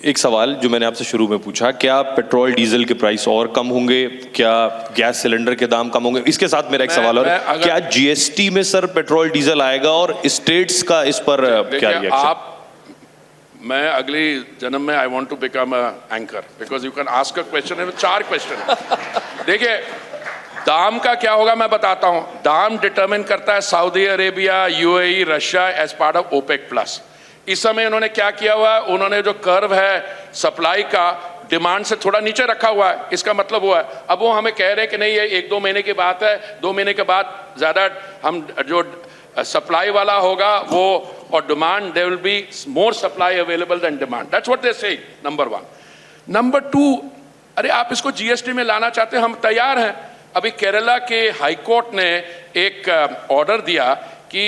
एक सवाल जो मैंने आपसे शुरू में पूछा, क्या पेट्रोल डीजल के प्राइस और कम होंगे, क्या गैस सिलेंडर के दाम कम होंगे? इसके साथ मेरा एक सवाल और, क्या जीएसटी में सर पेट्रोल डीजल आएगा और स्टेट्स का इस पर क्या रिएक्शन? मैं अगली जन्म में I want to become a anchor because you can ask a question है, 4 क्वेश्चन। देखिए, दाम का क्या होगा मैं बताता हूं। दाम डिटरमिन करता है Saudi Arabia, UAE, Russia as part of OPEC plus. इस समय उन्होंने क्या किया हुआ है, उन्होंने जो कर्व है सप्लाई का डिमांड से थोड़ा नीचे रखा हुआ है। इसका मतलब हुआ है अब वो हमें कह रहे हैं कि नहीं ये 1-2 महीने की बात है, 2 महीने के बाद ज्यादा हम जो सप्लाई वाला होगा वो और demand, there will be more supply available than demand. That's what they say, number 1। Number 2, अरे आप इसको जीएसटी में लाना चाहते हैं, हम तैयार हैं। अभी केरला के हाईकोर्ट ने एक ऑर्डर दिया कि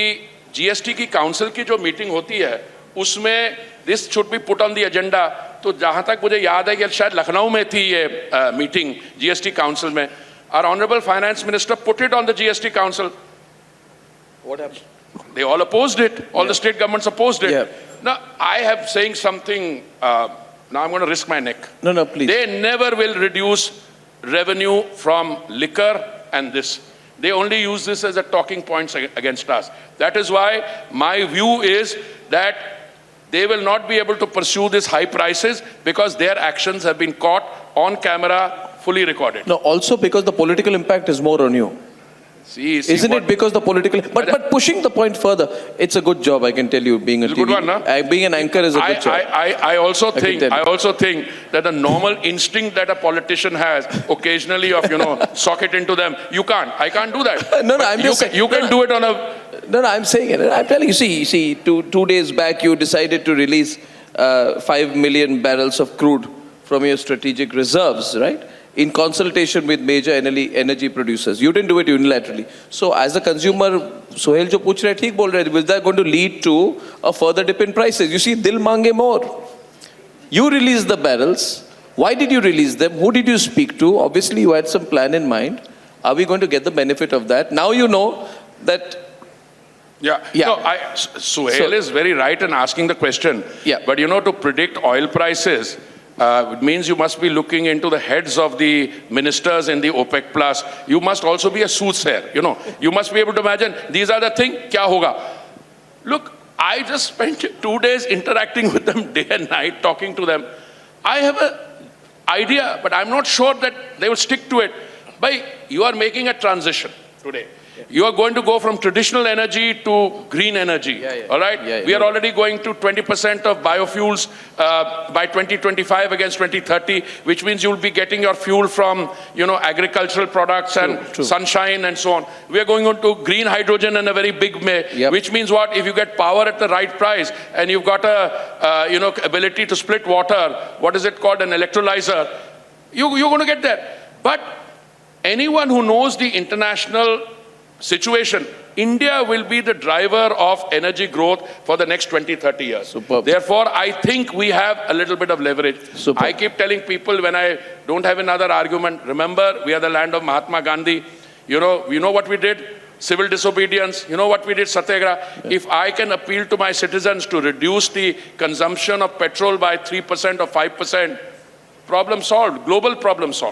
जीएसटी की काउंसिल की जो मीटिंग होती है उसमें this should be put on the agenda. तो जहां तक मुझे याद है कि शायद लखनऊ में थी ये मीटिंग जीएसटी काउंसिल में, और honourable finance minister put it on the GST council. What happened? They all opposed it. All the state governments opposed it. Yeah. Now, I have saying something, now I'm going to risk my neck. No, please. They never will reduce revenue from liquor and this. They only use this as a talking points against us. That is why my view is that they will not be able to pursue these high prices because their actions have been caught on camera, fully recorded. No, also because the political impact is more on you. See, isn't it because the political, but pushing the point further, it's a good job, I can tell you, being a good one, no? being an anchor is a good job. I also think that the normal instinct that a politician has occasionally of, sock it into them, I can't do that. No, I'm just saying, you can do it on a... No, I'm saying it. I'm telling you, see, two days back you decided to release 5 million barrels of crude from your strategic reserves, right? In consultation with major energy producers. You didn't do it unilaterally. So as a consumer, Sohail jo pooch rahe hai, theek bol rahe, was that going to lead to a further dip in prices? You see, dil mange more. You released the barrels. Why did you release them? Who did you speak to? Obviously you had some plan in mind. Are we going to get the benefit of that? Now you know that... Yeah. No, Sohail is very right in asking the question. Yeah. But to predict oil prices, it means you must be looking into the heads of the ministers in the OPEC Plus. You must also be a soothsayer. You must be able to imagine these are the things. Kya hoga? Look, I just spent 2 days interacting with them day and night, talking to them. I have an idea, but I'm not sure that they will stick to it. But you are making a transition today. You are going to go from traditional energy to green energy. All right? We are already going to 20% of biofuels by 2025 against 2030, which means you will be getting your fuel from, agricultural products and sunshine and so on. We are going on to green hydrogen in a very big way, which means what? If you get power at the right price and you've got a, ability to split water, what is it called? An electrolyzer. You're going to get there. But anyone who knows the international situation, India will be the driver of energy growth for the next 20-30 years. Superb. Therefore, I think we have a little bit of leverage. Superb. I keep telling people when I don't have another argument, remember, we are the land of Mahatma Gandhi. You know what we did? Civil disobedience. You know what we did? Satyagraha. Yeah. If I can appeal to my citizens to reduce the consumption of petrol by 3% or 5%, problem solved. Global problem solved.